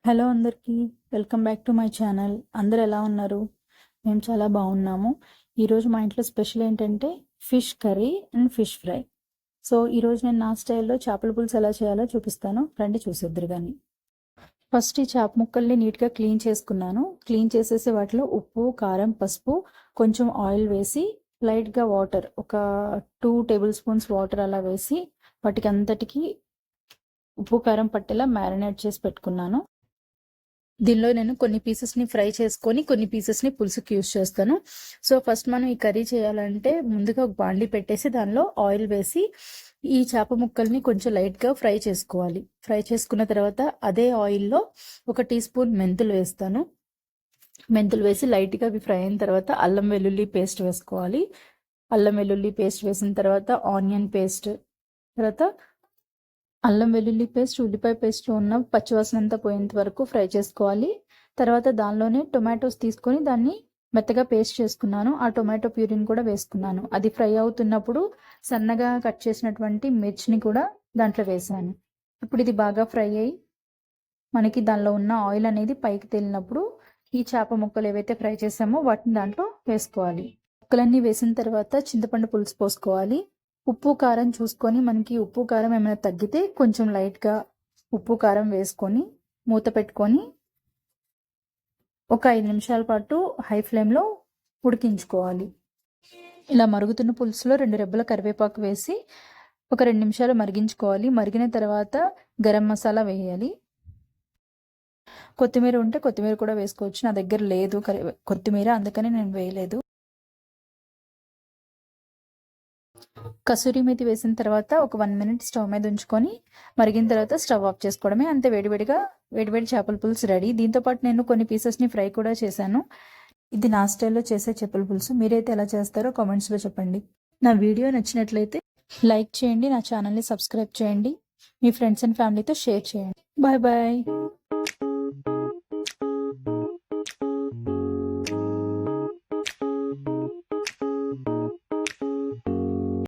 Hello అందరికీ, welcome back to my channel. అందరు ఎలా ఉన్నారు? మేము చాలా బాగున్నాము. ఈరోజు మా ఇంట్లో స్పెషల్ ఏంటంటే fish curry and fish fry. So ఈరోజు నేను నా స్టైల్లో చేపల పులుసు ఎలా చేయాలో చూపిస్తాను, రండి చూసేద్దరు కానీ. ఫస్ట్ ఈ చేప ముక్కల్ని నీట్గా క్లీన్ చేసుకున్నాను. క్లీన్ చేసేసి వాటిలో ఉప్పు, కారం, పసుపు, కొంచెం ఆయిల్ వేసి లైట్గా వాటర్, ఒక 2 టేబుల్ స్పూన్స్ వాటర్ అలా వేసి వాటికి అంతటికి ఉప్పు కారం పట్టేలా మ్యారినేట్ చేసి పెట్టుకున్నాను. దీనిలో నేను కొన్ని పీసెస్ని ఫ్రై చేసుకొని కొన్ని పీసెస్ని పులుసుకి యూస్ చేస్తాను. సో ఫస్ట్ మనం ఈ కర్రీ చేయాలంటే ముందుగా ఒక బాండీ పెట్టేసి దానిలో ఆయిల్ వేసి ఈ చేప ముక్కల్ని కొంచెం లైట్గా ఫ్రై చేసుకోవాలి. ఫ్రై చేసుకున్న తర్వాత అదే ఆయిల్లో 1 టీ స్పూన్ మెంతులు వేస్తాను. మెంతులు వేసి లైట్గా అవి ఫ్రై అయిన తర్వాత అల్లం వెల్లుల్లి పేస్ట్ వేసుకోవాలి. అల్లం వెల్లుల్లి పేస్ట్ వేసిన తర్వాత ఆనియన్ పేస్ట్, తర్వాత అల్లం వెల్లుల్లి పేస్ట్, ఉల్లిపాయ పేస్ట్ ఉన్న పచ్చివాసన అంతా పోయేంత వరకు ఫ్రై చేసుకోవాలి. తర్వాత దానిలోనే టొమాటోస్ తీసుకొని దాన్ని మెత్తగా పేస్ట్ చేసుకున్నాను. ఆ టొమాటో ప్యూరిని కూడా వేసుకున్నాను. అది ఫ్రై అవుతున్నప్పుడు సన్నగా కట్ చేసినటువంటి మిర్చిని కూడా దాంట్లో వేసాను. ఇప్పుడు ఇది బాగా ఫ్రై అయ్యి మనకి దానిలో ఉన్న ఆయిల్ అనేది పైకి తేలినప్పుడు ఈ చేప ముక్కలు ఏవైతే ఫ్రై చేసామో వాటిని దాంట్లో వేసుకోవాలి. ముక్కలన్నీ వేసిన తర్వాత చింతపండు పులుసు పోసుకోవాలి. ఉప్పు కారం చూసుకొని మనకి ఉప్పు కారం ఏమైనా తగ్గితే కొంచెం లైట్గా ఉప్పు కారం వేసుకొని మూత పెట్టుకొని ఒక 5 నిమిషాల పాటు హై ఫ్లేమ్లో ఉడికించుకోవాలి. ఇలా మరుగుతున్న పులుసులో 2 రెబ్బల కరివేపాకు వేసి ఒక 2 నిమిషాలు మరిగించుకోవాలి. మరిగిన తర్వాత గరం మసాలా వేయాలి. కొత్తిమీర ఉంటే కొత్తిమీర కూడా వేసుకోవచ్చు. నా దగ్గర లేదు కొత్తిమీర, అందుకని నేను వేయలేదు. కసూరి మేతి వేసిన తర్వాత ఒక 1 మినిట్ స్టవ్ మీద ఉంచుకొని మరిగిన తర్వాత స్టవ్ ఆఫ్ చేసుకోవడమే. అంతే, వేడివేడి చేపల పులుసు రెడీ. దీంతో పాటు నేను కొన్ని పీసెస్ని ఫ్రై కూడా చేశాను. ఇది నా స్టైల్లో చేసే చేపల పులుసు. మీరైతే ఎలా చేస్తారో కామెంట్స్లో చెప్పండి. నా వీడియో నచ్చినట్లయితే లైక్ చేయండి, నా ఛానల్ని సబ్స్క్రైబ్ చేయండి, మీ ఫ్రెండ్స్ అండ్ ఫ్యామిలీతో షేర్ చేయండి. Bye bye.